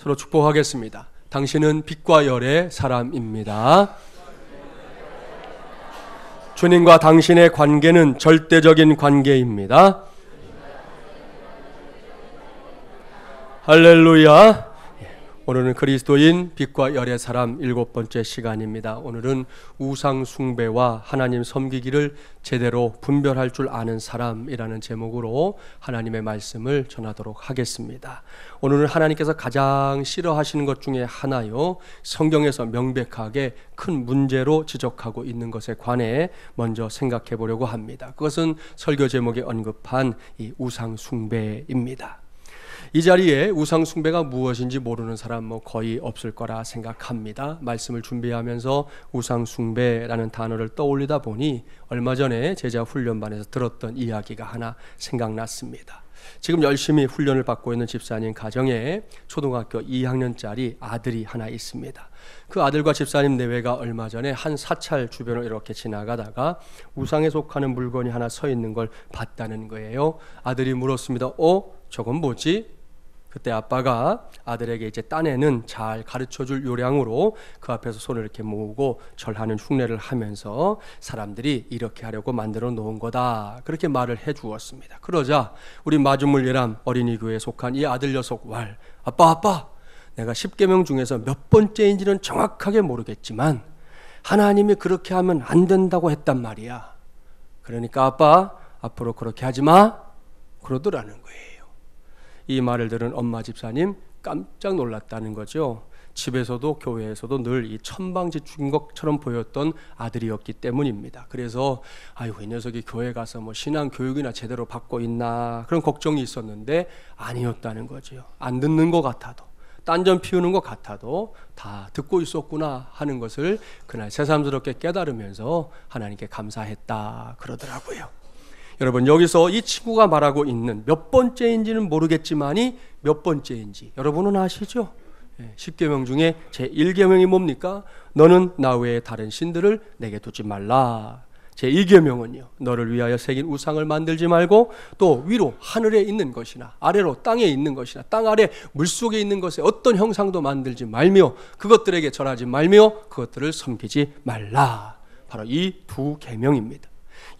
서로 축복하겠습니다. 당신은 빛과 열의 사람입니다. 주님과 당신의 관계는 절대적인 관계입니다. 할렐루야. 오늘은 그리스도인 빛과 열의 사람 7번째 시간입니다. 오늘은 우상 숭배와 하나님 섬기기를 제대로 분별할 줄 아는 사람이라는 제목으로 하나님의 말씀을 전하도록 하겠습니다. 오늘은 하나님께서 가장 싫어하시는 것 중에 하나요, 성경에서 명백하게 큰 문제로 지적하고 있는 것에 관해 먼저 생각해 보려고 합니다. 그것은 설교 제목에 언급한 이 우상 숭배입니다. 이 자리에 우상 숭배가 무엇인지 모르는 사람 거의 없을 거라 생각합니다. 말씀을 준비하면서 우상 숭배라는 단어를 떠올리다 보니 얼마 전에 제자 훈련반에서 들었던 이야기가 하나 생각났습니다. 지금 열심히 훈련을 받고 있는 집사님 가정에 초등학교 2학년짜리 아들이 하나 있습니다. 그 아들과 집사님 내외가 얼마 전에 한 사찰 주변을 이렇게 지나가다가 우상에 속하는 물건이 하나 서 있는 걸 봤다는 거예요. 아들이 물었습니다. 저건 뭐지? 그때 아빠가 아들에게 이제 딴에는 잘 가르쳐줄 요량으로 그 앞에서 손을 이렇게 모으고 절하는 흉내를 하면서 사람들이 이렇게 하려고 만들어 놓은 거다, 그렇게 말을 해 주었습니다. 그러자 우리 마중물 예람 어린이교회에 속한 이 아들 녀석 왈, 아빠 내가 10계명 중에서 몇 번째인지는 정확하게 모르겠지만 하나님이 그렇게 하면 안 된다고 했단 말이야. 그러니까 아빠 앞으로 그렇게 하지 마, 그러더라는 거예요. 이 말을 들은 엄마 집사님 깜짝 놀랐다는 거죠. 집에서도 교회에서도 늘 이 천방지축인 것처럼 보였던 아들이었기 때문입니다. 그래서 이 녀석이 교회 가서 신앙 교육이나 제대로 받고 있나 그런 걱정이 있었는데 아니었다는 거죠. 안 듣는 것 같아도, 딴전 피우는 것 같아도 다 듣고 있었구나 하는 것을 그날 새삼스럽게 깨달으면서 하나님께 감사했다 그러더라고요. 여러분, 여기서 이 친구가 말하고 있는 몇 번째인지는 모르겠지만이 몇 번째인지 여러분은 아시죠? 10계명 중에 제1계명이 뭡니까? 너는 나 외에 다른 신들을 내게 두지 말라. 제2계명은요, 너를 위하여 새긴 우상을 만들지 말고 또 위로 하늘에 있는 것이나 아래로 땅에 있는 것이나 땅 아래 물속에 있는 것에 어떤 형상도 만들지 말며 그것들에게 절하지 말며 그것들을 섬기지 말라. 바로 이 두 계명입니다.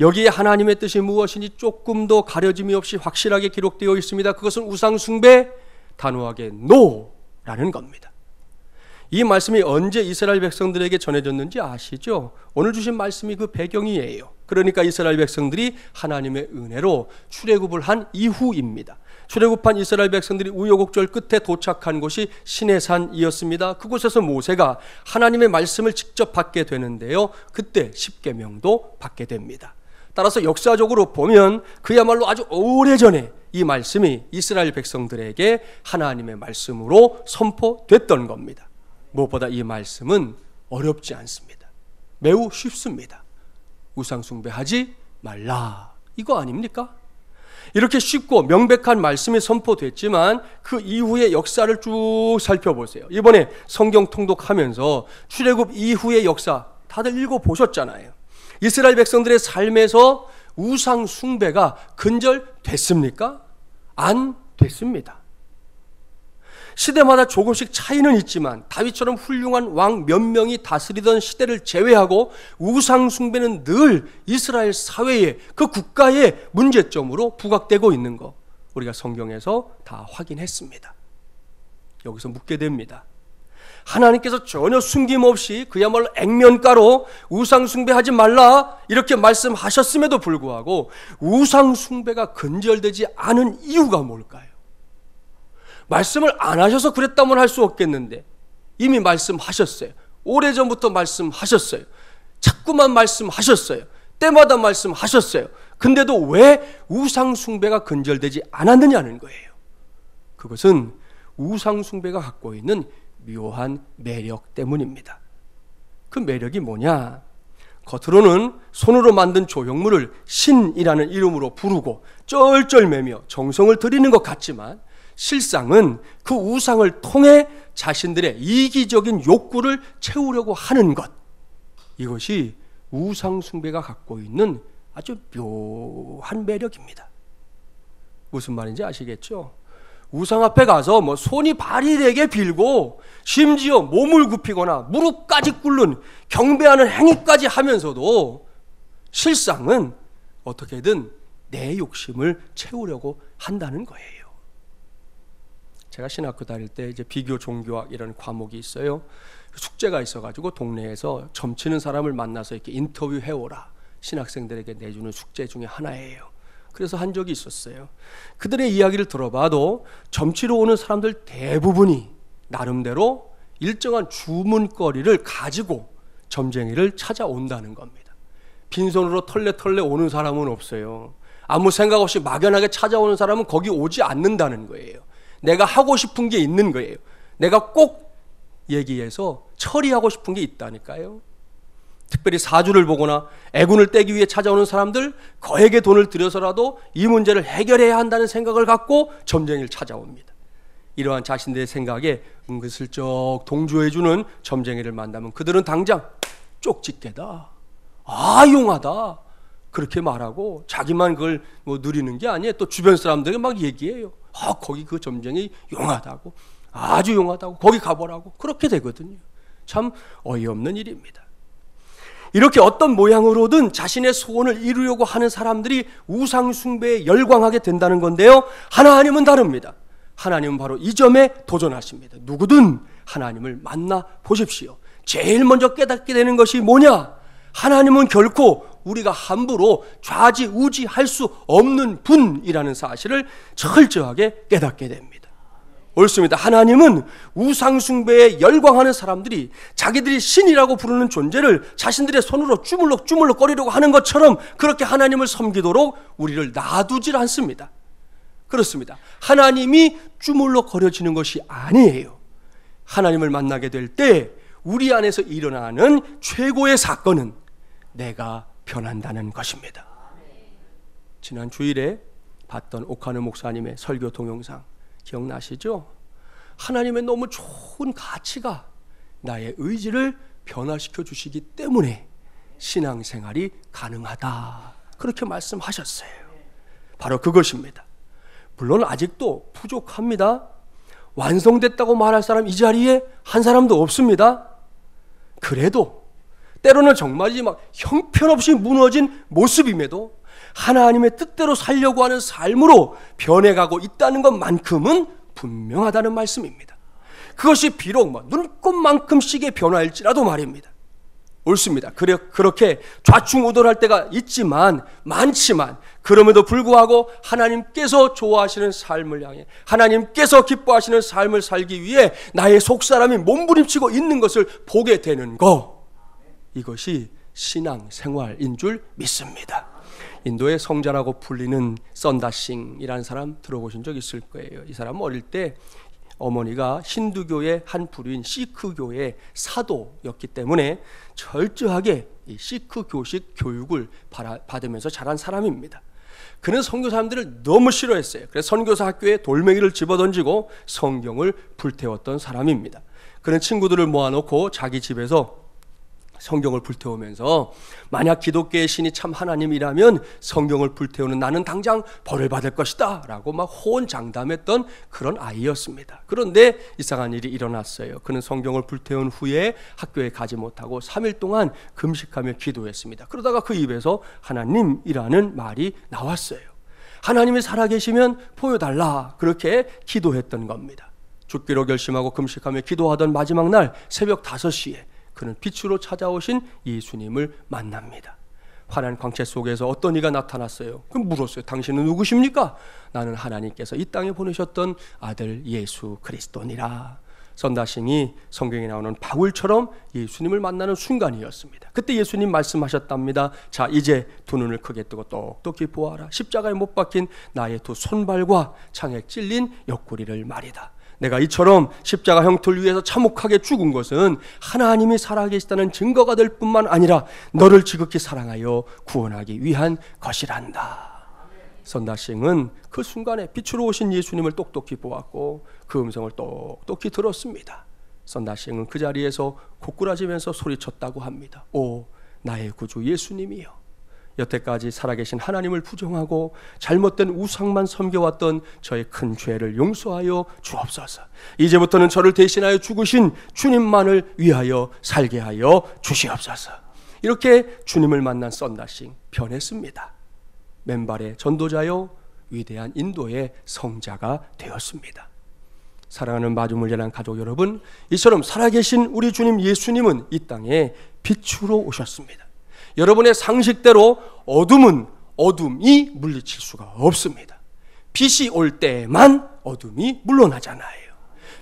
여기에 하나님의 뜻이 무엇인지 조금도 가려짐이 없이 확실하게 기록되어 있습니다. 그것은 우상 숭배, 단호하게 NO라는 겁니다. 이 말씀이 언제 이스라엘 백성들에게 전해졌는지 아시죠? 오늘 주신 말씀이 그 배경이에요. 그러니까 이스라엘 백성들이 하나님의 은혜로 출애굽을 한 이후입니다. 출애굽한 이스라엘 백성들이 우여곡절 끝에 도착한 곳이 시내산이었습니다. 그곳에서 모세가 하나님의 말씀을 직접 받게 되는데요, 그때 10계명도 받게 됩니다. 따라서 역사적으로 보면 그야말로 아주 오래전에 이 말씀이 이스라엘 백성들에게 하나님의 말씀으로 선포됐던 겁니다. 무엇보다 이 말씀은 어렵지 않습니다. 매우 쉽습니다. 우상 숭배하지 말라, 이거 아닙니까? 이렇게 쉽고 명백한 말씀이 선포됐지만 그 이후의 역사를 쭉 살펴보세요. 이번에 성경 통독하면서 출애굽 이후의 역사 다들 읽어보셨잖아요. 이스라엘 백성들의 삶에서 우상 숭배가 근절됐습니까? 안 됐습니다. 시대마다 조금씩 차이는 있지만 다윗처럼 훌륭한 왕 몇 명이 다스리던 시대를 제외하고 우상 숭배는 늘 이스라엘 사회의 그 국가의 문제점으로 부각되고 있는 거 우리가 성경에서 다 확인했습니다. 여기서 묻게 됩니다. 하나님께서 전혀 숨김없이 그야말로 액면가로 우상 숭배하지 말라 이렇게 말씀하셨음에도 불구하고 우상 숭배가 근절되지 않은 이유가 뭘까요? 말씀을 안 하셔서 그랬다면 할 수 없겠는데 이미 말씀하셨어요. 오래전부터 말씀하셨어요. 자꾸만 말씀하셨어요. 때마다 말씀하셨어요. 근데도 왜 우상 숭배가 근절되지 않았느냐는 거예요. 그것은 우상 숭배가 갖고 있는 묘한 매력 때문입니다. 그 매력이 뭐냐? 겉으로는 손으로 만든 조형물을 신이라는 이름으로 부르고 쩔쩔매며 정성을 들이는 것 같지만 실상은 그 우상을 통해 자신들의 이기적인 욕구를 채우려고 하는 것, 이것이 우상 숭배가 갖고 있는 아주 묘한 매력입니다. 무슨 말인지 아시겠죠? 우상 앞에 가서 뭐 손이 발이 되게 빌고 심지어 몸을 굽히거나 무릎까지 꿇는 경배하는 행위까지 하면서도 실상은 어떻게든 내 욕심을 채우려고 한다는 거예요. 제가 신학교 다닐 때 이제 비교 종교학 이런 과목이 있어요. 숙제가 있어가지고 동네에서 점치는 사람을 만나서 이렇게 인터뷰해오라, 신학생들에게 내주는 숙제 중에 하나예요. 그래서 한 적이 있었어요. 그들의 이야기를 들어봐도 점치러 오는 사람들 대부분이 나름대로 일정한 주문거리를 가지고 점쟁이를 찾아온다는 겁니다. 빈손으로 털레털레 오는 사람은 없어요. 아무 생각 없이 막연하게 찾아오는 사람은 거기 오지 않는다는 거예요. 내가 하고 싶은 게 있는 거예요. 내가 꼭 얘기해서 처리하고 싶은 게 있다니까요. 특별히 사주를 보거나 애군을 떼기 위해 찾아오는 사람들, 거액의 돈을 들여서라도 이 문제를 해결해야 한다는 생각을 갖고 점쟁이를 찾아옵니다. 이러한 자신들의 생각에 은근슬쩍 동조해주는 점쟁이를 만나면 그들은 당장 쪽집게다, 용하다, 그렇게 말하고 자기만 그걸 뭐 누리는 게 아니에요. 또 주변 사람들에게 막 얘기해요. 거기 그 점쟁이 용하다고, 아주 용하다고, 거기 가보라고. 그렇게 되거든요. 참 어이없는 일입니다. 이렇게 어떤 모양으로든 자신의 소원을 이루려고 하는 사람들이 우상 숭배에 열광하게 된다는 건데요, 하나님은 다릅니다. 하나님은 바로 이 점에 도전하십니다. 누구든 하나님을 만나 보십시오. 제일 먼저 깨닫게 되는 것이 뭐냐? 하나님은 결코 우리가 함부로 좌지우지할 수 없는 분이라는 사실을 철저하게 깨닫게 됩니다. 옳습니다. 하나님은 우상 숭배에 열광하는 사람들이 자기들이 신이라고 부르는 존재를 자신들의 손으로 주물럭주물럭 거리려고 하는 것처럼 그렇게 하나님을 섬기도록 우리를 놔두질 않습니다. 그렇습니다. 하나님이 주물럭 거려지는 것이 아니에요. 하나님을 만나게 될 때 우리 안에서 일어나는 최고의 사건은 내가 변한다는 것입니다. 지난 주일에 봤던 오카노 목사님의 설교 동영상 기억나시죠? 하나님의 너무 좋은 가치가 나의 의지를 변화시켜 주시기 때문에 신앙생활이 가능하다, 그렇게 말씀하셨어요. 바로 그것입니다. 물론 아직도 부족합니다. 완성됐다고 말할 사람 이 자리에 한 사람도 없습니다. 그래도 때로는 정말이지 막 형편없이 무너진 모습임에도 하나님의 뜻대로 살려고 하는 삶으로 변해가고 있다는 것만큼은 분명하다는 말씀입니다. 그것이 비록 눈꽃만큼씩의 변화일지라도 말입니다. 옳습니다. 그렇게 좌충우돌할 때가 많지만 그럼에도 불구하고 하나님께서 좋아하시는 삶을 향해, 하나님께서 기뻐하시는 삶을 살기 위해 나의 속사람이 몸부림치고 있는 것을 보게 되는 것, 이것이 신앙생활인 줄 믿습니다. 인도의 성자라고 불리는 썬다싱이라는 사람 들어보신 적 있을 거예요. 이 사람은 어릴 때 어머니가 힌두교의 한 부류인 시크교의 사도였기 때문에 철저하게 이 시크교식 교육을 받으면서 자란 사람입니다. 그는 선교 사람들을 너무 싫어했어요. 그래서 선교사 학교에 돌멩이를 집어던지고 성경을 불태웠던 사람입니다. 그는 친구들을 모아놓고 자기 집에서 성경을 불태우면서 만약 기독교의 신이 참 하나님이라면 성경을 불태우는 나는 당장 벌을 받을 것이다 라고 막 호언장담했던 그런 아이였습니다. 그런데 이상한 일이 일어났어요. 그는 성경을 불태운 후에 학교에 가지 못하고 3일 동안 금식하며 기도했습니다. 그러다가 그 입에서 하나님이라는 말이 나왔어요. 하나님이 살아계시면 보여달라, 그렇게 기도했던 겁니다. 죽기로 결심하고 금식하며 기도하던 마지막 날 새벽 5시에 그는 빛으로 찾아오신 예수님을 만납니다. 환한 광채 속에서 어떤 이가 나타났어요. 그럼 물었어요. 당신은 누구십니까? 나는 하나님께서 이 땅에 보내셨던 아들 예수 그리스도니라. 썬다싱이 성경에 나오는 바울처럼 예수님을 만나는 순간이었습니다. 그때 예수님 말씀하셨답니다. 자, 이제 두 눈을 크게 뜨고 똑똑히 보아라. 십자가에 못 박힌 나의 두 손발과 창에 찔린 옆구리를 말이다. 내가 이처럼 십자가 형틀 위에서 참혹하게 죽은 것은 하나님이 살아계시다는 증거가 될 뿐만 아니라 너를 지극히 사랑하여 구원하기 위한 것이란다. 썬다싱은 그 순간에 빛으로 오신 예수님을 똑똑히 보았고 그 음성을 똑똑히 들었습니다. 썬다싱은 그 자리에서 고꾸라지면서 소리쳤다고 합니다. 오, 나의 구주 예수님이여, 여태까지 살아계신 하나님을 부정하고 잘못된 우상만 섬겨왔던 저의 큰 죄를 용서하여 주옵소서. 이제부터는 저를 대신하여 죽으신 주님만을 위하여 살게 하여 주시옵소서. 이렇게 주님을 만난 썬다싱 변했습니다. 맨발의 전도자요 위대한 인도의 성자가 되었습니다. 사랑하는 마주물려난 가족 여러분, 이처럼 살아계신 우리 주님 예수님은 이 땅에 빛으로 오셨습니다. 여러분의 상식대로 어둠이 물리칠 수가 없습니다. 빛이 올 때만 어둠이 물러나잖아요.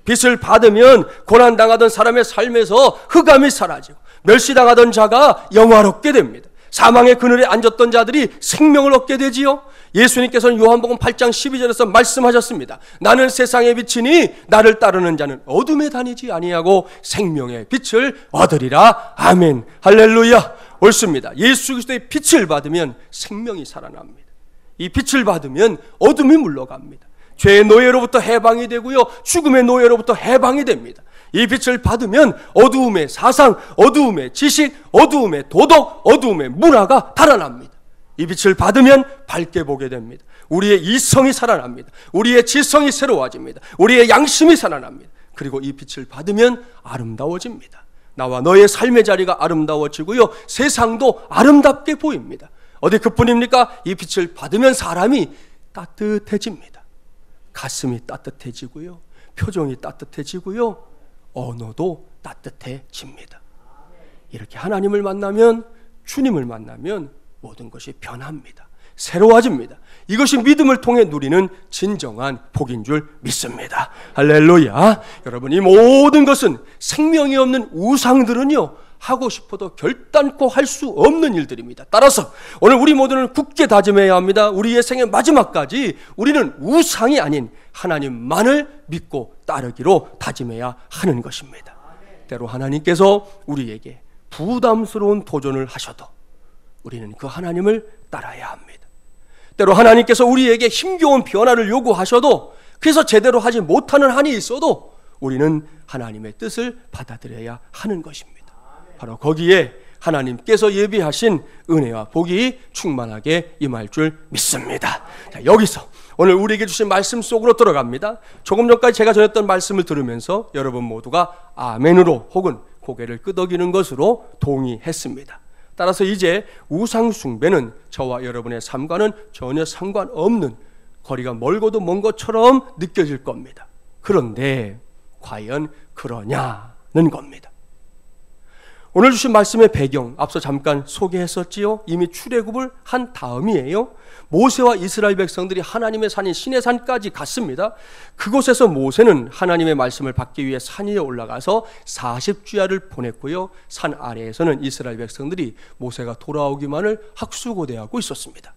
빛을 받으면 고난당하던 사람의 삶에서 흑암이 사라지고 멸시당하던 자가 영화롭게 됩니다. 사망의 그늘에 앉았던 자들이 생명을 얻게 되지요. 예수님께서는 요한복음 8장 12절에서 말씀하셨습니다. 나는 세상의 빛이니 나를 따르는 자는 어둠에 다니지 아니하고 생명의 빛을 얻으리라. 아멘. 할렐루야. 옳습니다. 예수 그리스도의 빛을 받으면 생명이 살아납니다. 이 빛을 받으면 어둠이 물러갑니다. 죄의 노예로부터 해방이 되고요, 죽음의 노예로부터 해방이 됩니다. 이 빛을 받으면 어두움의 사상, 어두움의 지식, 어두움의 도덕, 어두움의 문화가 달아납니다. 이 빛을 받으면 밝게 보게 됩니다. 우리의 이성이 살아납니다. 우리의 지성이 새로워집니다. 우리의 양심이 살아납니다. 그리고 이 빛을 받으면 아름다워집니다. 나와 너의 삶의 자리가 아름다워지고요, 세상도 아름답게 보입니다. 어디 그뿐입니까? 이 빛을 받으면 사람이 따뜻해집니다. 가슴이 따뜻해지고요, 표정이 따뜻해지고요, 언어도 따뜻해집니다. 이렇게 하나님을 만나면, 주님을 만나면 모든 것이 변합니다. 새로워집니다. 이것이 믿음을 통해 누리는 진정한 복인 줄 믿습니다. 할렐루야. 여러분, 이 모든 것은 생명이 없는 우상들은요, 하고 싶어도 결단코 할 수 없는 일들입니다. 따라서 오늘 우리 모두는 굳게 다짐해야 합니다. 우리의 생의 마지막까지 우리는 우상이 아닌 하나님만을 믿고 따르기로 다짐해야 하는 것입니다. 때로 하나님께서 우리에게 부담스러운 도전을 하셔도 우리는 그 하나님을 따라야 합니다. 때로 하나님께서 우리에게 힘겨운 변화를 요구하셔도, 그래서 제대로 하지 못하는 한이 있어도 우리는 하나님의 뜻을 받아들여야 하는 것입니다. 바로 거기에 하나님께서 예비하신 은혜와 복이 충만하게 임할 줄 믿습니다. 자, 여기서 오늘 우리에게 주신 말씀 속으로 들어갑니다. 조금 전까지 제가 전했던 말씀을 들으면서 여러분 모두가 아멘으로 혹은 고개를 끄덕이는 것으로 동의했습니다. 따라서 이제 우상 숭배는 저와 여러분의 삶과는 전혀 상관없는, 거리가 멀고도 먼 것처럼 느껴질 겁니다. 그런데 과연 그러냐는 겁니다. 오늘 주신 말씀의 배경, 앞서 잠깐 소개했었지요. 이미 출애굽을 한 다음이에요. 모세와 이스라엘 백성들이 하나님의 산인 시내산까지 갔습니다. 그곳에서 모세는 하나님의 말씀을 받기 위해 산 위에 올라가서 40주야를 보냈고요, 산 아래에서는 이스라엘 백성들이 모세가 돌아오기만을 학수고대하고 있었습니다.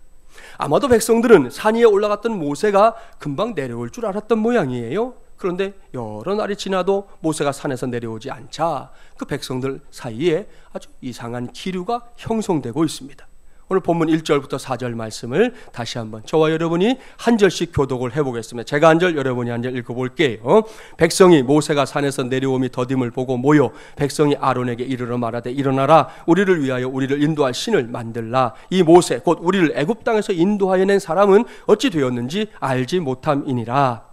아마도 백성들은 산 위에 올라갔던 모세가 금방 내려올 줄 알았던 모양이에요. 그런데 여러 날이 지나도 모세가 산에서 내려오지 않자 그 백성들 사이에 아주 이상한 기류가 형성되고 있습니다. 오늘 본문 1절부터 4절 말씀을 다시 한번 저와 여러분이 한 절씩 교독을 해보겠습니다. 제가 한 절, 여러분이 한 절 읽어볼게요. 백성이 모세가 산에서 내려옴이 더딤을 보고 모여 백성이 아론에게 이르러 말하되, 일어나라, 우리를 위하여 우리를 인도할 신을 만들라. 이 모세 곧 우리를 애굽 땅에서 인도하여 낸 사람은 어찌 되었는지 알지 못함이니라.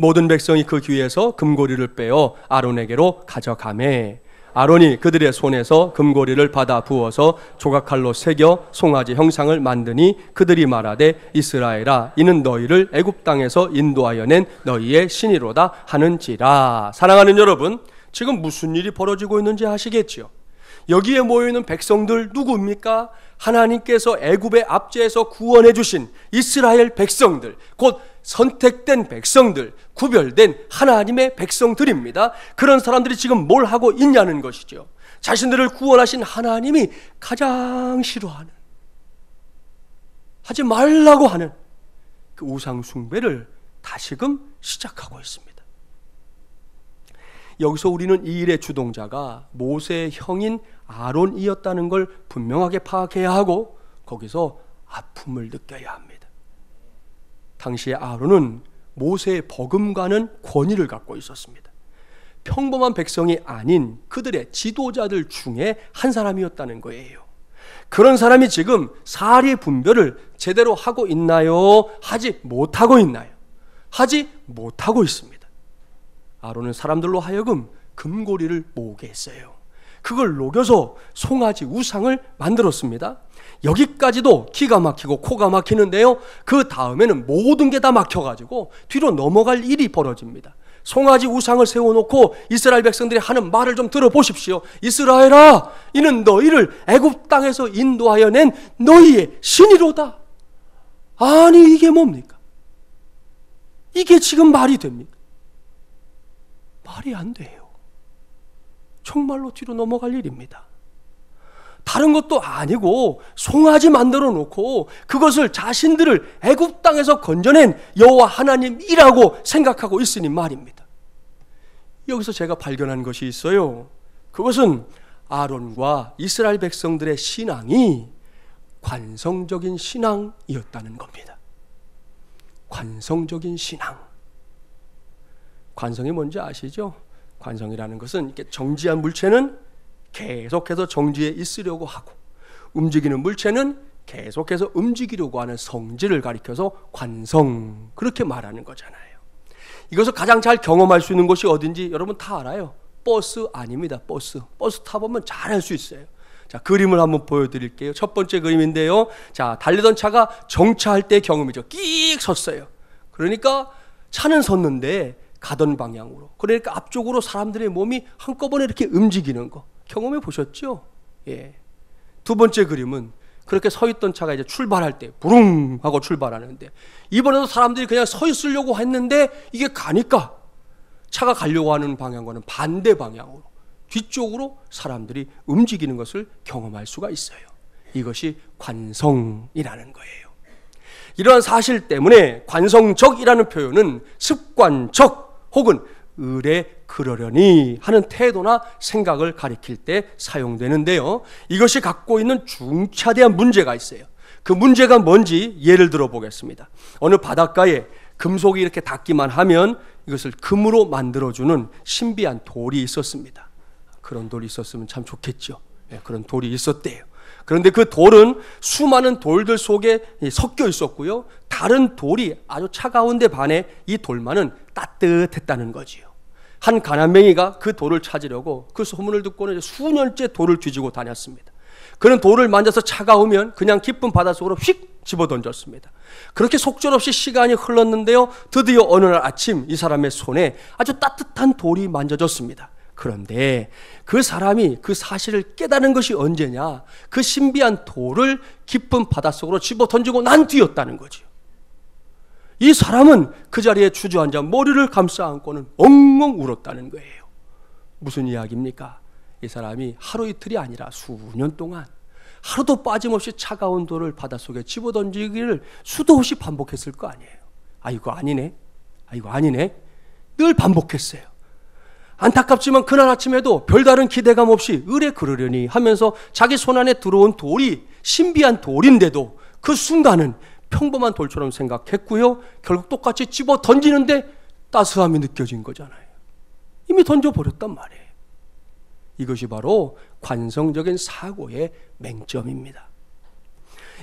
모든 백성이 그 귀에서 금고리를 빼어 아론에게로 가져가매, 아론이 그들의 손에서 금고리를 받아 부어서 조각칼로 새겨 송아지 형상을 만드니 그들이 말하되, 이스라엘아, 이는 너희를 애굽 땅에서 인도하여 낸 너희의 신이로다 하는지라. 사랑하는 여러분, 지금 무슨 일이 벌어지고 있는지 아시겠지요? 여기에 모여있는 백성들 누구입니까? 하나님께서 애굽의 압제에서 구원해 주신 이스라엘 백성들, 곧 선택된 백성들, 구별된 하나님의 백성들입니다. 그런 사람들이 지금 뭘 하고 있냐는 것이죠. 자신들을 구원하신 하나님이 가장 싫어하는, 하지 말라고 하는 그 우상 숭배를 다시금 시작하고 있습니다. 여기서 우리는 이 일의 주동자가 모세의 형인 아론이었다는 걸 분명하게 파악해야 하고, 거기서 아픔을 느껴야 합니다. 당시에 아론은 모세의 버금가는 권위를 갖고 있었습니다. 평범한 백성이 아닌 그들의 지도자들 중에 한 사람이었다는 거예요. 그런 사람이 지금 사리 분별을 제대로 하고 있나요? 하지 못하고 있나요? 하지 못하고 있습니다. 아론은 사람들로 하여금 금고리를 모으게 했어요. 그걸 녹여서 송아지 우상을 만들었습니다. 여기까지도 기가 막히고 코가 막히는데요, 그 다음에는 모든 게 다 막혀가지고 뒤로 넘어갈 일이 벌어집니다. 송아지 우상을 세워놓고 이스라엘 백성들이 하는 말을 좀 들어보십시오. 이스라엘아, 이는 너희를 애굽 땅에서 인도하여 낸 너희의 신이로다. 아니, 이게 뭡니까? 이게 지금 말이 됩니까? 말이 안 돼요. 정말로 뒤로 넘어갈 일입니다. 다른 것도 아니고 송아지 만들어 놓고 그것을 자신들을 애굽 땅에서 건져낸 여호와 하나님이라고 생각하고 있으니 말입니다. 여기서 제가 발견한 것이 있어요. 그것은 아론과 이스라엘 백성들의 신앙이 관성적인 신앙이었다는 겁니다. 관성적인 신앙. 관성이 뭔지 아시죠? 관성이라는 것은 이렇게 정지한 물체는 계속해서 정지해 있으려고 하고, 움직이는 물체는 계속해서 움직이려고 하는 성질을 가리켜서 관성, 그렇게 말하는 거잖아요. 이것을 가장 잘 경험할 수 있는 곳이 어딘지 여러분 다 알아요. 버스 아닙니다. 버스 타보면 잘 알 수 있어요. 자, 그림을 한번 보여드릴게요. 첫 번째 그림인데요. 자, 달리던 차가 정차할 때 경험이죠. 끽 섰어요. 그러니까 차는 섰는데 가던 방향으로, 그러니까 앞쪽으로 사람들의 몸이 한꺼번에 이렇게 움직이는 거 경험해 보셨죠? 예. 두 번째 그림은 그렇게 서 있던 차가 이제 출발할 때 부릉 하고 출발하는데, 이번에도 사람들이 그냥 서 있으려고 했는데 이게 가니까 차가 가려고 하는 방향과는 반대 방향으로 뒤쪽으로 사람들이 움직이는 것을 경험할 수가 있어요. 이것이 관성이라는 거예요. 이러한 사실 때문에 관성적이라는 표현은 습관적 혹은 의례 그러려니 하는 태도나 생각을 가리킬 때 사용되는데요, 이것이 갖고 있는 중차대한 문제가 있어요. 그 문제가 뭔지 예를 들어 보겠습니다. 어느 바닷가에 금속이 이렇게 닿기만 하면 이것을 금으로 만들어주는 신비한 돌이 있었습니다. 그런 돌이 있었으면 참 좋겠죠. 그런 돌이 있었대요. 그런데 그 돌은 수많은 돌들 속에 섞여 있었고요, 다른 돌이 아주 차가운데 반해 이 돌만은 따뜻했다는 거지요. 한 가난맹이가 그 돌을 찾으려고 그 소문을 듣고는 수년째 돌을 뒤지고 다녔습니다. 그는 돌을 만져서 차가우면 그냥 깊은 바닷속으로 휙 집어던졌습니다. 그렇게 속절없이 시간이 흘렀는데요, 드디어 어느 날 아침 이 사람의 손에 아주 따뜻한 돌이 만져졌습니다. 그런데 그 사람이 그 사실을 깨달은 것이 언제냐? 그 신비한 돌을 깊은 바닷속으로 집어던지고 난 뒤였다는 거죠. 이 사람은 그 자리에 주저앉아 머리를 감싸 안고는 엉엉 울었다는 거예요. 무슨 이야기입니까? 이 사람이 하루 이틀이 아니라 수년 동안 하루도 빠짐없이 차가운 돌을 바닷속에 집어던지기를 수도 없이 반복했을 거 아니에요. 이거 아니네. 이거 아니네. 늘 반복했어요. 안타깝지만 그날 아침에도 별다른 기대감 없이 의례 그러려니 하면서 자기 손안에 들어온 돌이 신비한 돌인데도 그 순간은 평범한 돌처럼 생각했고요, 결국 똑같이 집어 던지는데 따스함이 느껴진 거잖아요. 이미 던져버렸단 말이에요. 이것이 바로 관성적인 사고의 맹점입니다.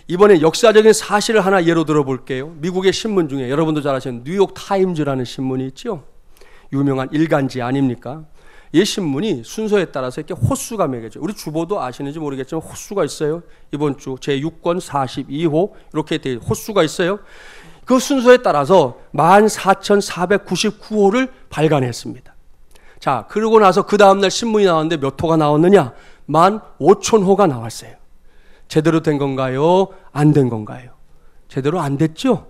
이번에 역사적인 사실을 하나 예로 들어볼게요. 미국의 신문 중에 여러분도 잘 아시는 뉴욕 타임즈라는 신문이 있죠. 유명한 일간지 아닙니까? 이 신문이 순서에 따라서 이렇게 호수가 매겨져요. 우리 주보도 아시는지 모르겠지만 호수가 있어요. 이번 주 제6권 42호 이렇게 호수가 있어요. 그 순서에 따라서 14,499호를 발간했습니다. 자, 그러고 나서 그 다음날 신문이 나왔는데 몇 호가 나왔느냐? 15,000호가 나왔어요. 제대로 된 건가요? 안 된 건가요? 제대로 안 됐죠?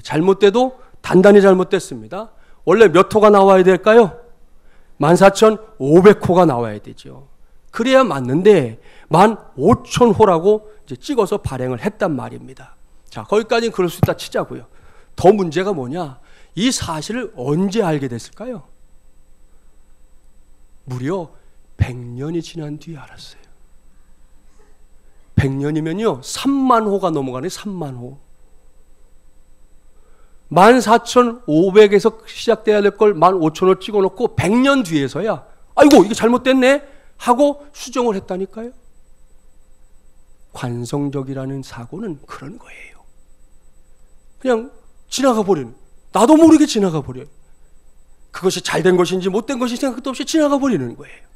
잘못돼도 단단히 잘못됐습니다. 원래 몇 호가 나와야 될까요? 14,500호가 나와야 되죠. 그래야 맞는데 15,000호라고 이제 찍어서 발행을 했단 말입니다. 자, 거기까지는 그럴 수 있다 치자고요. 더 문제가 뭐냐? 이 사실을 언제 알게 됐을까요? 무려 100년이 지난 뒤에 알았어요. 100년이면요 3만 호가 넘어가네. 3만 호. 14,500에서 시작돼야 될 걸 15,000을 찍어놓고 100년 뒤에서야 아이고 이게 잘못됐네 하고 수정을 했다니까요. 관성적이라는 사고는 그런 거예요. 그냥 지나가 버리는, 나도 모르게 지나가 버려요. 그것이 잘된 것인지 못된 것인지 생각도 없이 지나가 버리는 거예요.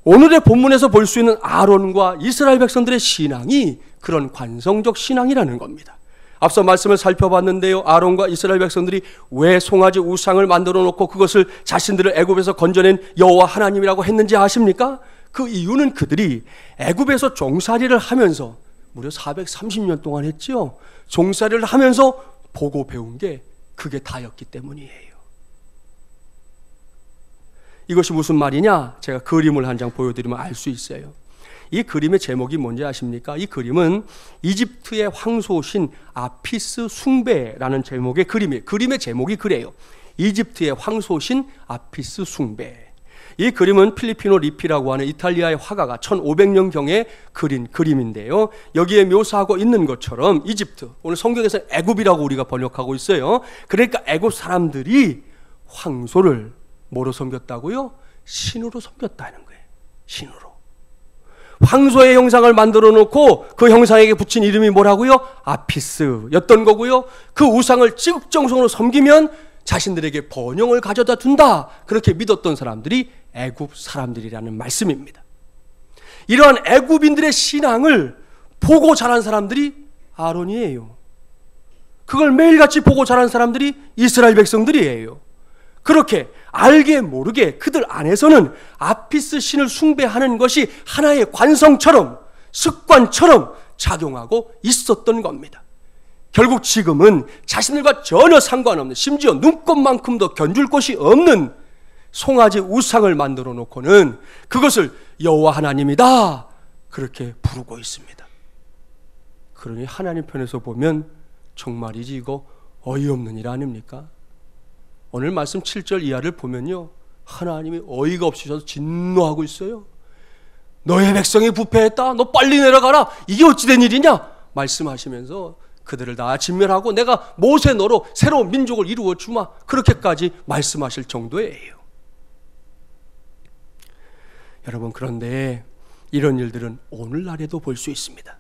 오늘의 본문에서 볼 수 있는 아론과 이스라엘 백성들의 신앙이 그런 관성적 신앙이라는 겁니다. 앞서 말씀을 살펴봤는데요. 아론과 이스라엘 백성들이 왜 송아지 우상을 만들어 놓고 그것을 자신들을 애굽에서 건져낸 여호와 하나님이라고 했는지 아십니까? 그 이유는 그들이 애굽에서 종살이를 하면서 무려 430년 동안 했지요. 종살이를 하면서 보고 배운 게 그게 다였기 때문이에요. 이것이 무슨 말이냐? 제가 그림을 한 장 보여드리면 알 수 있어요. 이 그림의 제목이 뭔지 아십니까? 이 그림은 이집트의 황소신 아피스 숭배라는 제목의 그림이에요. 그림의 제목이 그래요. 이집트의 황소신 아피스 숭배. 이 그림은 필리피노 리피라고 하는 이탈리아의 화가가 1500년경에 그린 그림인데요. 여기에 묘사하고 있는 것처럼 이집트, 오늘 성경에서 애굽이라고 우리가 번역하고 있어요. 그러니까 애굽 사람들이 황소를 뭐로 섬겼다고요? 신으로 섬겼다는 거예요. 신으로. 황소의 형상을 만들어 놓고 그 형상에게 붙인 이름이 뭐라고요? 아피스였던 거고요. 그 우상을 찌극정성으로 섬기면 자신들에게 번영을 가져다 준다. 그렇게 믿었던 사람들이 애굽 사람들이라는 말씀입니다. 이러한 애굽인들의 신앙을 보고 자란 사람들이 아론이에요. 그걸 매일같이 보고 자란 사람들이 이스라엘 백성들이에요. 그렇게 알게 모르게 그들 안에서는 아피스 신을 숭배하는 것이 하나의 관성처럼, 습관처럼 작용하고 있었던 겁니다. 결국 지금은 자신들과 전혀 상관없는, 심지어 눈꼽만큼도 견줄 곳이 없는 송아지 우상을 만들어 놓고는 그것을 여호와 하나님이다 그렇게 부르고 있습니다. 그러니 하나님 편에서 보면 정말이지 이거 어이없는 일 아닙니까? 오늘 말씀 7절 이하를 보면요, 하나님이 어이가 없으셔서 진노하고 있어요. 너의 백성이 부패했다, 너 빨리 내려가라, 이게 어찌 된 일이냐 말씀하시면서 그들을 다 진멸하고 내가 모세 너로 새로운 민족을 이루어 주마, 그렇게까지 말씀하실 정도예요. 여러분, 그런데 이런 일들은 오늘날에도 볼 수 있습니다.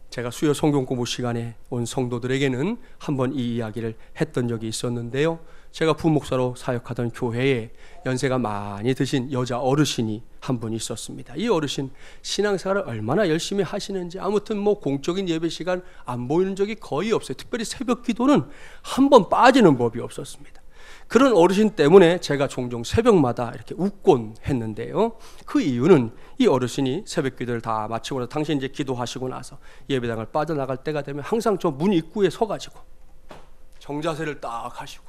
제가 수요 성경 공부 시간에 온 성도들에게는 한번 이 이야기를 했던 적이 있었는데요. 제가 부목사로 사역하던 교회에 연세가 많이 드신 여자 어르신이 한 분 있었습니다. 이 어르신 신앙생활을 얼마나 열심히 하시는지 아무튼 뭐 공적인 예배 시간 안 보이는 적이 거의 없어요. 특별히 새벽 기도는 한 번 빠지는 법이 없었습니다. 그런 어르신 때문에 제가 종종 새벽마다 이렇게 웃곤 했는데요. 그 이유는 이 어르신이 새벽 기도를 다 마치고 나서 당신 이제 기도하시고 나서 예배당을 빠져나갈 때가 되면 항상 저 문 입구에 서가지고 정자세를 딱 하시고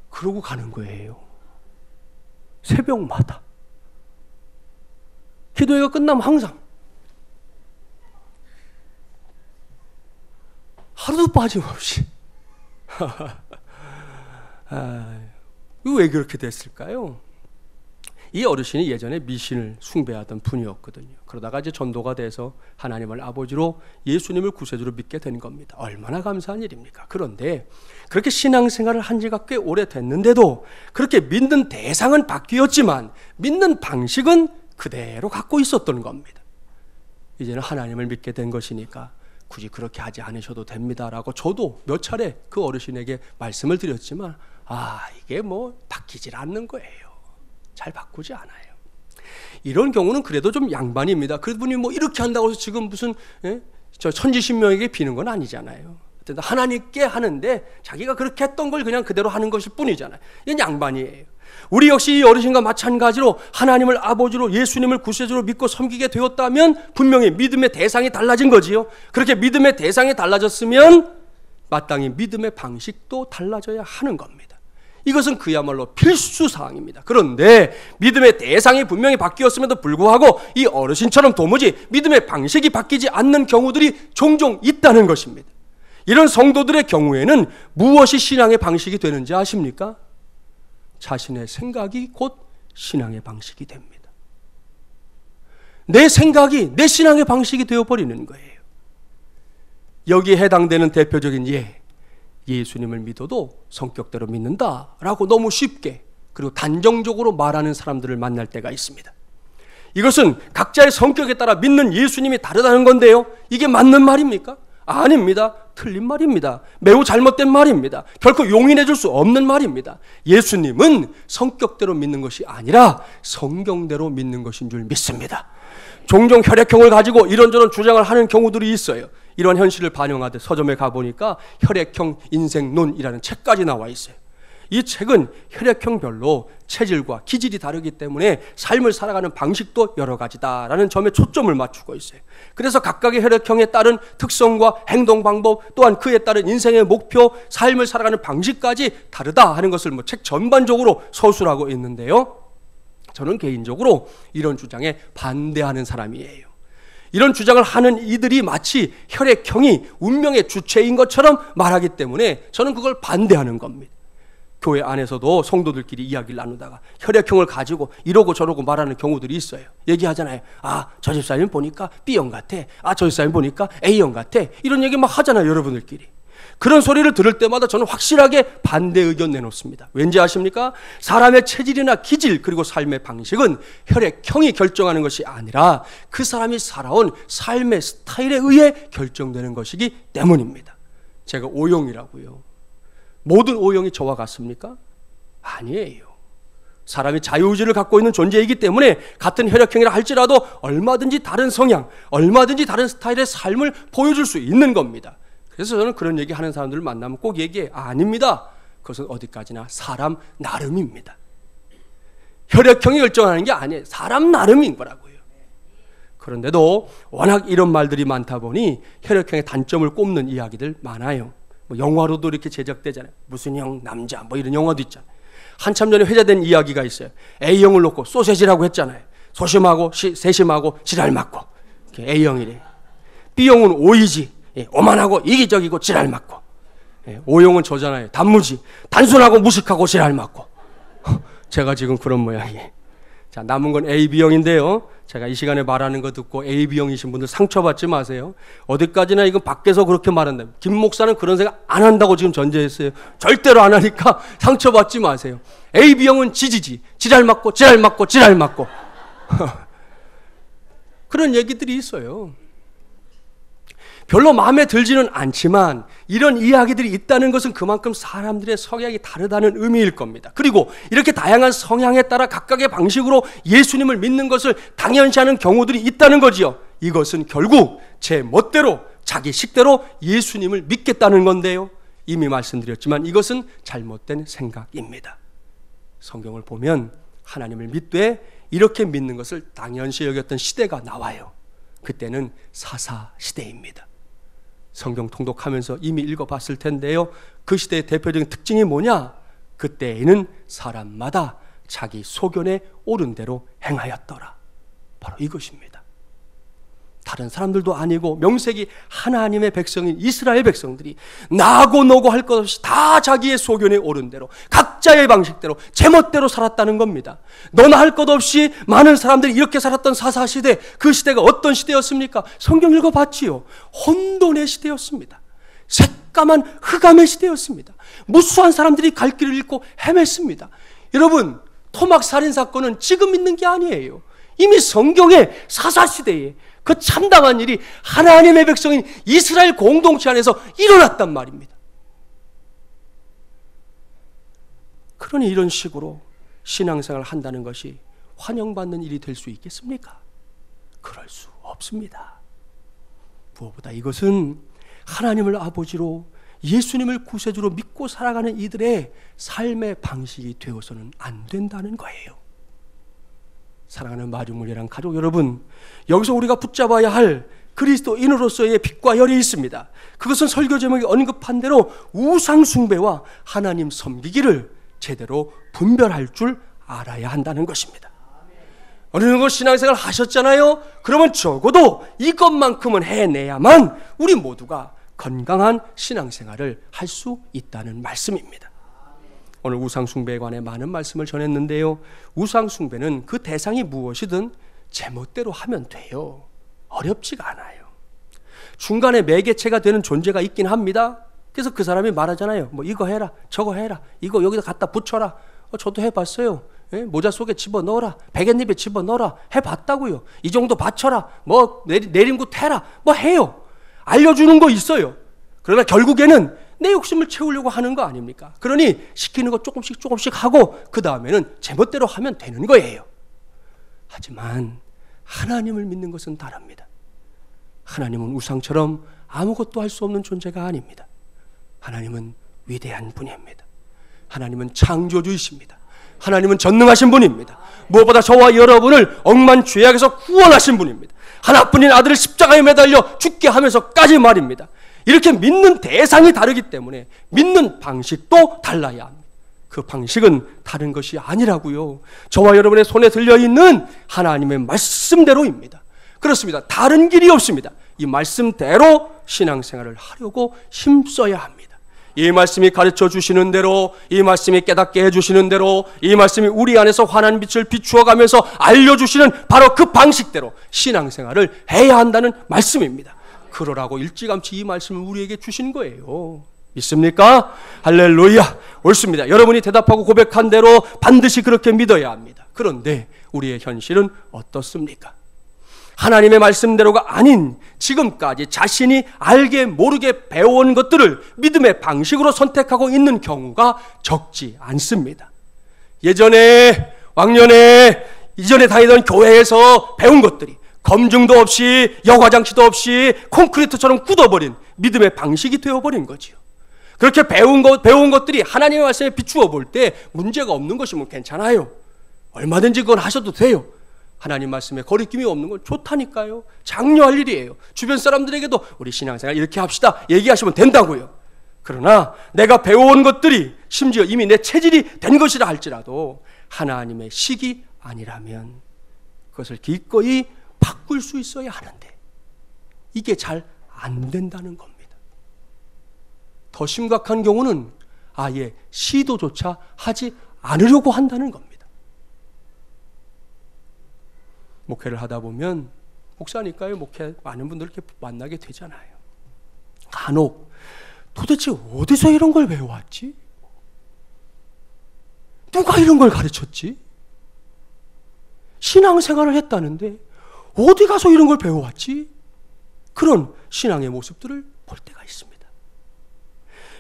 그러고 가는 거예요. 새벽마다. 기도회가 끝나면 항상 하루도 빠짐없이. 왜 그렇게 됐을까요? 이 어르신이 예전에 미신을 숭배하던 분이었거든요. 그러다가 이제 전도가 돼서 하나님을 아버지로 예수님을 구세주로 믿게 된 겁니다. 얼마나 감사한 일입니까? 그런데 그렇게 신앙생활을 한 지가 꽤 오래됐는데도 그렇게 믿는 대상은 바뀌었지만 믿는 방식은 그대로 갖고 있었던 겁니다. 이제는 하나님을 믿게 된 것이니까 굳이 그렇게 하지 않으셔도 됩니다라고 저도 몇 차례 그 어르신에게 말씀을 드렸지만 이게 뭐 바뀌질 않는 거예요. 잘 바꾸지 않아요. 이런 경우는 그래도 좀 양반입니다. 그분이 뭐 이렇게 한다고 해서 지금 무슨 저 천지신명에게 비는 건 아니잖아요. 하나님께 하는데 자기가 그렇게 했던 걸 그냥 그대로 하는 것일 뿐이잖아요. 이건 양반이에요. 우리 역시 이 어르신과 마찬가지로 하나님을 아버지로 예수님을 구세주로 믿고 섬기게 되었다면 분명히 믿음의 대상이 달라진 거지요. 그렇게 믿음의 대상이 달라졌으면 마땅히 믿음의 방식도 달라져야 하는 겁니다. 이것은 그야말로 필수사항입니다. 그런데 믿음의 대상이 분명히 바뀌었음에도 불구하고 이 어르신처럼 도무지 믿음의 방식이 바뀌지 않는 경우들이 종종 있다는 것입니다. 이런 성도들의 경우에는 무엇이 신앙의 방식이 되는지 아십니까? 자신의 생각이 곧 신앙의 방식이 됩니다. 내 생각이 내 신앙의 방식이 되어버리는 거예요. 여기에 해당되는 대표적인 예수님을 믿어도 성격대로 믿는다라고 너무 쉽게 그리고 단정적으로 말하는 사람들을 만날 때가 있습니다. 이것은 각자의 성격에 따라 믿는 예수님이 다르다는 건데요, 이게 맞는 말입니까? 아닙니다. 틀린 말입니다. 매우 잘못된 말입니다. 결코 용인해 줄 수 없는 말입니다. 예수님은 성격대로 믿는 것이 아니라 성경대로 믿는 것인 줄 믿습니다. 종종 혈액형을 가지고 이런저런 주장을 하는 경우들이 있어요. 이런 현실을 반영하듯 서점에 가보니까 혈액형 인생론이라는 책까지 나와 있어요. 이 책은 혈액형별로 체질과 기질이 다르기 때문에 삶을 살아가는 방식도 여러 가지다라는 점에 초점을 맞추고 있어요. 그래서 각각의 혈액형에 따른 특성과 행동 방법, 또한 그에 따른 인생의 목표, 삶을 살아가는 방식까지 다르다 하는 것을 책 전반적으로 서술하고 있는데요, 저는 개인적으로 이런 주장에 반대하는 사람이에요. 이런 주장을 하는 이들이 마치 혈액형이 운명의 주체인 것처럼 말하기 때문에 저는 그걸 반대하는 겁니다. 교회 안에서도 성도들끼리 이야기를 나누다가 혈액형을 가지고 이러고 저러고 말하는 경우들이 있어요. 얘기하잖아요. 저 집사님 보니까 B형 같아. 저 집사님 보니까 A형 같아. 이런 얘기 막 하잖아요, 여러분들끼리. 그런 소리를 들을 때마다 저는 확실하게 반대 의견 내놓습니다. 왠지 아십니까? 사람의 체질이나 기질 그리고 삶의 방식은 혈액형이 결정하는 것이 아니라 그 사람이 살아온 삶의 스타일에 의해 결정되는 것이기 때문입니다. 제가 O형이라고요. 모든 O형이 저와 같습니까? 아니에요. 사람이 자유의지를 갖고 있는 존재이기 때문에 같은 혈액형이라 할지라도 얼마든지 다른 성향, 얼마든지 다른 스타일의 삶을 보여줄 수 있는 겁니다. 그래서 저는 그런 얘기 하는 사람들을 만나면 꼭 얘기해. 아닙니다. 그것은 어디까지나 사람 나름입니다. 혈액형이 결정하는 게 아니에요. 사람 나름인 거라고요. 그런데도 워낙 이런 말들이 많다 보니 혈액형의 단점을 꼽는 이야기들 많아요. 영화로도 이렇게 제작되잖아요. 무슨 형, 남자, 이런 영화도 있잖아요. 한참 전에 회자된 이야기가 있어요. A형을 놓고 소세지라고 했잖아요. 소심하고 세심하고 지랄 맞고 A형이래. B형은 O이지. 오만하고 이기적이고 지랄 맞고. O형은 저잖아요. 단무지. 단순하고 무식하고 지랄 맞고. 제가 지금 그런 모양이에요. 자, 남은 건 A, B형인데요. 제가 이 시간에 말하는 거 듣고 A, B형이신 분들 상처받지 마세요. 어디까지나 이건 밖에서 그렇게 말한다. 김 목사는 그런 생각 안 한다고 지금 전제했어요. 절대로 안 하니까 상처받지 마세요. A, B형은 지지지. 지랄 맞고 지랄 맞고 지랄 맞고. 그런 얘기들이 있어요. 별로 마음에 들지는 않지만 이런 이야기들이 있다는 것은 그만큼 사람들의 성향이 다르다는 의미일 겁니다. 그리고 이렇게 다양한 성향에 따라 각각의 방식으로 예수님을 믿는 것을 당연시하는 경우들이 있다는 거지요. 이것은 결국 제 멋대로 자기 식대로 예수님을 믿겠다는 건데요, 이미 말씀드렸지만 이것은 잘못된 생각입니다. 성경을 보면 하나님을 믿되 이렇게 믿는 것을 당연시 여겼던 시대가 나와요. 그때는 사사시대입니다. 성경 통독하면서 이미 읽어봤을 텐데요, 그 시대의 대표적인 특징이 뭐냐? 그때에는 사람마다 자기 소견에 옳은 대로 행하였더라. 바로 이것입니다. 다른 사람들도 아니고 명색이 하나님의 백성인 이스라엘 백성들이 나고 너고 할 것 없이 다 자기의 소견에 옳은 대로 각자의 방식대로 제멋대로 살았다는 겁니다. 너나 할 것 없이 많은 사람들이 이렇게 살았던 사사시대, 그 시대가 어떤 시대였습니까? 성경 읽어봤지요. 혼돈의 시대였습니다. 새까만 흑암의 시대였습니다. 무수한 사람들이 갈 길을 잃고 헤맸습니다. 여러분, 토막 살인 사건은 지금 있는 게 아니에요. 이미 성경의 사사시대에 그 참담한 일이 하나님의 백성인 이스라엘 공동체 안에서 일어났단 말입니다. 그러니 이런 식으로 신앙생활을 한다는 것이 환영받는 일이 될 수 있겠습니까? 그럴 수 없습니다. 무엇보다 이것은 하나님을 아버지로 예수님을 구세주로 믿고 살아가는 이들의 삶의 방식이 되어서는 안 된다는 거예요. 사랑하는 마중물이랑 가족 여러분, 여기서 우리가 붙잡아야 할 그리스도인으로서의 빛과 열이 있습니다. 그것은 설교 제목에 언급한 대로 우상 숭배와 하나님 섬기기를 제대로 분별할 줄 알아야 한다는 것입니다. 어느 정도 신앙생활 하셨잖아요? 그러면 적어도 이것만큼은 해내야만 우리 모두가 건강한 신앙생활을 할 수 있다는 말씀입니다. 오늘 우상숭배에 관해 많은 말씀을 전했는데요, 우상숭배는 그 대상이 무엇이든 제멋대로 하면 돼요. 어렵지가 않아요. 중간에 매개체가 되는 존재가 있긴 합니다. 그래서 그 사람이 말하잖아요. 뭐 이거 해라, 저거 해라, 이거 여기다 갖다 붙여라. 저도 해봤어요. 예? 모자 속에 집어넣어라, 베갯잎에 집어넣어라, 해봤다고요. 이 정도 받쳐라, 뭐 내림굿 해라, 뭐 해요. 알려주는 거 있어요. 그러나 결국에는 내 욕심을 채우려고 하는 거 아닙니까? 그러니 시키는 거 조금씩 하고 그 다음에는 제멋대로 하면 되는 거예요. 하지만 하나님을 믿는 것은 다릅니다. 하나님은 우상처럼 아무것도 할 수 없는 존재가 아닙니다. 하나님은 위대한 분입니다. 하나님은 창조주이십니다. 하나님은 전능하신 분입니다. 무엇보다 저와 여러분을 억만 죄악에서 구원하신 분입니다. 하나뿐인 아들을 십자가에 매달려 죽게 하면서까지 말입니다. 이렇게 믿는 대상이 다르기 때문에 믿는 방식도 달라야 합니다. 그 방식은 다른 것이 아니라고요. 저와 여러분의 손에 들려있는 하나님의 말씀대로입니다. 그렇습니다. 다른 길이 없습니다. 이 말씀대로 신앙생활을 하려고 힘써야 합니다. 이 말씀이 가르쳐 주시는 대로, 이 말씀이 깨닫게 해주시는 대로, 이 말씀이 우리 안에서 환한 빛을 비추어가면서 알려주시는 바로 그 방식대로 신앙생활을 해야 한다는 말씀입니다. 그러라고 일찌감치 이 말씀을 우리에게 주신 거예요. 믿습니까? 할렐루야. 옳습니다. 여러분이 대답하고 고백한 대로 반드시 그렇게 믿어야 합니다. 그런데 우리의 현실은 어떻습니까? 하나님의 말씀대로가 아닌 지금까지 자신이 알게 모르게 배워온 것들을 믿음의 방식으로 선택하고 있는 경우가 적지 않습니다. 예전에 왕년에 이전에 다니던 교회에서 배운 것들이 검증도 없이 여과장치도 없이 콘크리트처럼 굳어버린 믿음의 방식이 되어버린 거지요. 그렇게 배운 것들이 하나님의 말씀에 비추어 볼 때 문제가 없는 것이면 괜찮아요. 얼마든지 그건 하셔도 돼요. 하나님 말씀에 거리낌이 없는 건 좋다니까요. 장려할 일이에요. 주변 사람들에게도 우리 신앙생활 이렇게 합시다 얘기하시면 된다고요. 그러나 내가 배워온 것들이 심지어 이미 내 체질이 된 것이라 할지라도 하나님의 식이 아니라면 그것을 기꺼이 바꿀 수 있어야 하는데 이게 잘 안 된다는 겁니다. 더 심각한 경우는 아예 시도조차 하지 않으려고 한다는 겁니다. 목회를 하다 보면 목사니까요. 목회 많은 분들 이렇게 만나게 되잖아요. 간혹 도대체 어디서 이런 걸 배워왔지? 누가 이런 걸 가르쳤지? 신앙생활을 했다는데 어디 가서 이런 걸 배워왔지? 그런 신앙의 모습들을 볼 때가 있습니다.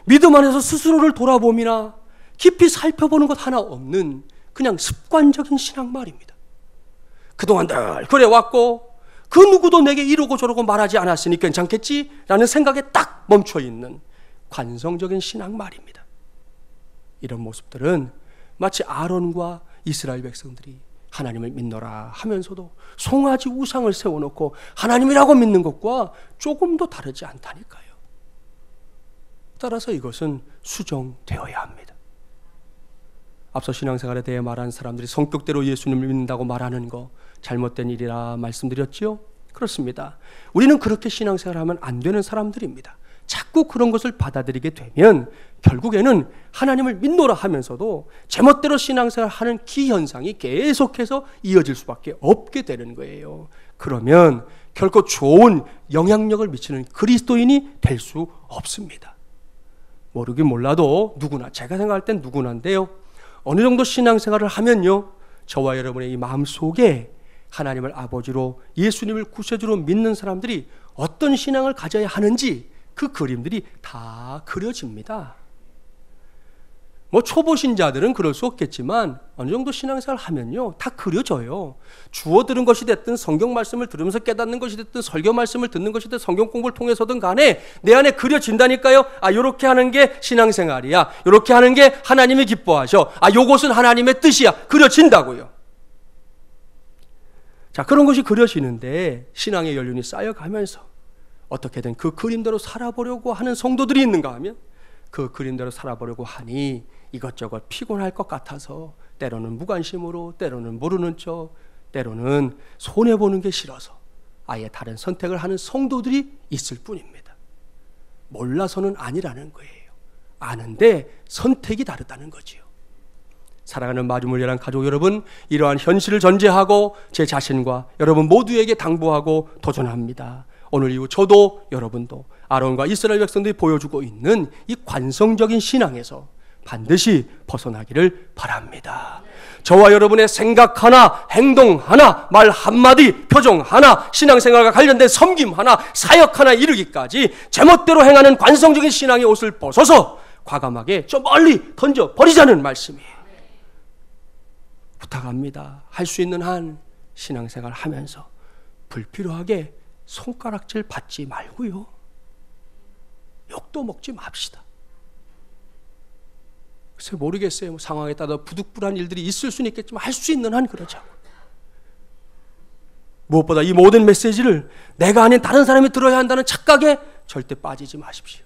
믿음 안에서 스스로를 돌아봄이나 깊이 살펴보는 것 하나 없는 그냥 습관적인 신앙 말입니다. 그동안 늘 그래왔고 그 누구도 내게 이러고 저러고 말하지 않았으니 괜찮겠지? 라는 생각에 딱 멈춰있는 관성적인 신앙 말입니다. 이런 모습들은 마치 아론과 이스라엘 백성들이 하나님을 믿노라 하면서도 송아지 우상을 세워놓고 하나님이라고 믿는 것과 조금도 다르지 않다니까요. 따라서 이것은 수정되어야 합니다. 앞서 신앙생활에 대해 말한 사람들이 성격대로 예수님을 믿는다고 말하는 거 잘못된 일이라 말씀드렸죠? 그렇습니다. 우리는 그렇게 신앙생활하면 안 되는 사람들입니다. 자꾸 그런 것을 받아들이게 되면 결국에는 하나님을 믿노라 하면서도 제멋대로 신앙생활하는 기현상이 계속해서 이어질 수밖에 없게 되는 거예요. 그러면 결코 좋은 영향력을 미치는 그리스도인이 될 수 없습니다. 모르긴 몰라도 누구나, 제가 생각할 땐 누구나인데요. 어느 정도 신앙생활을 하면요, 저와 여러분의 이 마음속에 하나님을 아버지로, 예수님을 구세주로 믿는 사람들이 어떤 신앙을 가져야 하는지 그 그림들이 다 그려집니다. 뭐 초보 신자들은 그럴 수 없겠지만 어느 정도 신앙생활을 하면요 다 그려져요. 주워 들은 것이 됐든 성경 말씀을 들으면서 깨닫는 것이 됐든 설교 말씀을 듣는 것이 됐든 성경 공부를 통해서든 간에 내 안에 그려진다니까요. 아, 요렇게 하는 게 신앙생활이야, 요렇게 하는 게 하나님이 기뻐하셔, 아, 요것은 하나님의 뜻이야, 그려진다고요. 자, 그런 것이 그려지는데 신앙의 연륜이 쌓여가면서 어떻게든 그 그림대로 살아보려고 하는 성도들이 있는가 하면 그 그림대로 살아보려고 하니 이것저것 피곤할 것 같아서 때로는 무관심으로, 때로는 모르는 척, 때로는 손해보는 게 싫어서 아예 다른 선택을 하는 성도들이 있을 뿐입니다. 몰라서는 아니라는 거예요. 아는데 선택이 다르다는 거지요. 사랑하는 마주물려란 가족 여러분, 이러한 현실을 전제하고 제 자신과 여러분 모두에게 당부하고 도전합니다. 오늘 이후 저도 여러분도 아론과 이스라엘 백성들이 보여주고 있는 이 관성적인 신앙에서 반드시 벗어나기를 바랍니다. 저와 여러분의 생각 하나, 행동 하나, 말 한마디, 표정 하나, 신앙생활과 관련된 섬김 하나, 사역 하나 이르기까지 제멋대로 행하는 관성적인 신앙의 옷을 벗어서 과감하게 저 멀리 던져 버리자는 말씀이에요. 부탁합니다. 할 수 있는 한 신앙생활 하면서 불필요하게 손가락질 받지 말고요. 욕도 먹지 맙시다. 글쎄 모르겠어요. 뭐 상황에 따라 부득불한 일들이 있을 수는 있겠지만 할 수 있는 한 그러자고. 무엇보다 이 모든 메시지를 내가 아닌 다른 사람이 들어야 한다는 착각에 절대 빠지지 마십시오.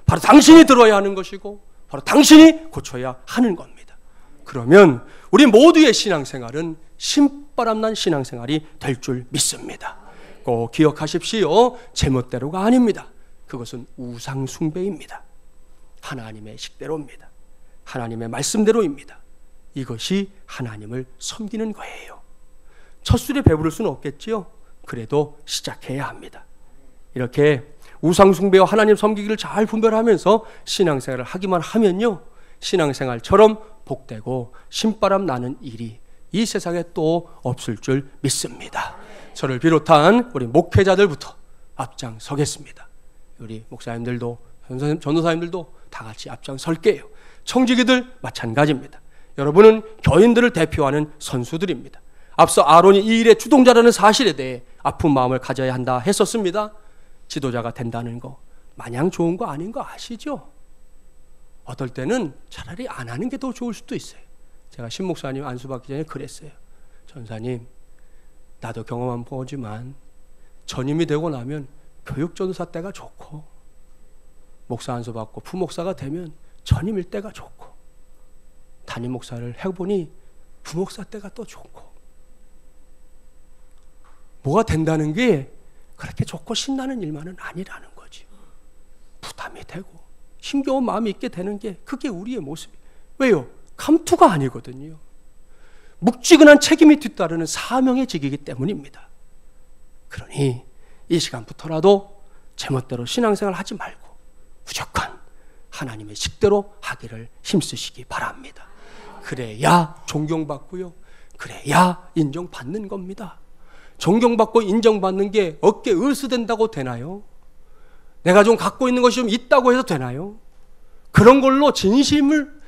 바로 당신이 들어야 하는 것이고 바로 당신이 고쳐야 하는 겁니다. 그러면 우리 모두의 신앙생활은 신바람난 신앙생활이 될 줄 믿습니다. 꼭 기억하십시오. 제멋대로가 아닙니다. 그것은 우상숭배입니다. 하나님의 식대로입니다. 하나님의 말씀대로입니다. 이것이 하나님을 섬기는 거예요. 첫 술에 배부를 수는 없겠지요. 그래도 시작해야 합니다. 이렇게 우상숭배와 하나님 섬기기를 잘 분별하면서 신앙생활을 하기만 하면요, 신앙생활처럼 복되고 신바람 나는 일이 이 세상에 또 없을 줄 믿습니다. 저를 비롯한 우리 목회자들부터 앞장서겠습니다. 우리 목사님들도 전도사님들도 다 같이 앞장설게요. 청지기들 마찬가지입니다. 여러분은 교인들을 대표하는 선수들입니다. 앞서 아론이 이 일의 주동자라는 사실에 대해 아픈 마음을 가져야 한다 했었습니다. 지도자가 된다는 거 마냥 좋은 거 아닌 거 아시죠? 어떨 때는 차라리 안 하는 게 더 좋을 수도 있어요. 제가 신 목사님 안수받기 전에 그랬어요. 전사님, 나도 경험한 보지만 전임이 되고 나면 교육전도사 때가 좋고 목사 안수받고 부목사가 되면 전임일 때가 좋고 담임 목사를 해보니 부목사 때가 또 좋고 뭐가 된다는 게 그렇게 좋고 신나는 일만은 아니라는 거지. 부담이 되고 힘겨운 마음이 있게 되는 게 그게 우리의 모습이에요. 왜요? 감투가 아니거든요. 묵직한 책임이 뒤따르는 사명의 직이기 때문입니다. 그러니 이 시간부터라도 제멋대로 신앙생활 하지 말고 무조건 하나님의 식대로 하기를 힘쓰시기 바랍니다. 그래야 존경받고요. 그래야 인정받는 겁니다. 존경받고 인정받는 게 어깨 으스댄다고 되나요? 내가 좀 갖고 있는 것이 좀 있다고 해서 되나요? 그런 걸로 진심을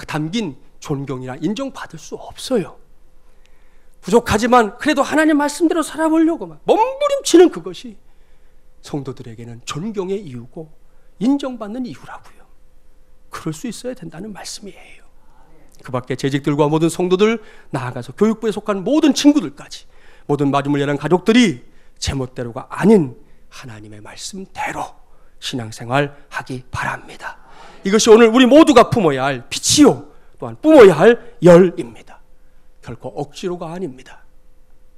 담긴 존경이나 인정받을 수 없어요. 부족하지만 그래도 하나님 말씀대로 살아보려고 몸부림치는 그것이 성도들에게는 존경의 이유고 인정받는 이유라고요. 그럴 수 있어야 된다는 말씀이에요. 그 밖에 재직들과 모든 성도들, 나아가서 교육부에 속한 모든 친구들까지 모든 마주물려는 가족들이 제멋대로가 아닌 하나님의 말씀대로 신앙생활 하기 바랍니다. 이것이 오늘 우리 모두가 품어야 할 빛이요 또한 뿜어야 할 열입니다. 결코 억지로가 아닙니다.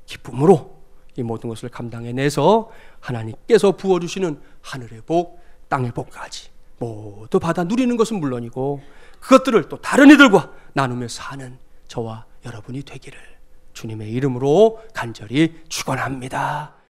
기쁨으로 이 모든 것을 감당해내서 하나님께서 부어주시는 하늘의 복, 땅의 복까지 모두 받아 누리는 것은 물론이고 그것들을 또 다른 이들과 나누며 사는 저와 여러분이 되기를 주님의 이름으로 간절히 축원합니다.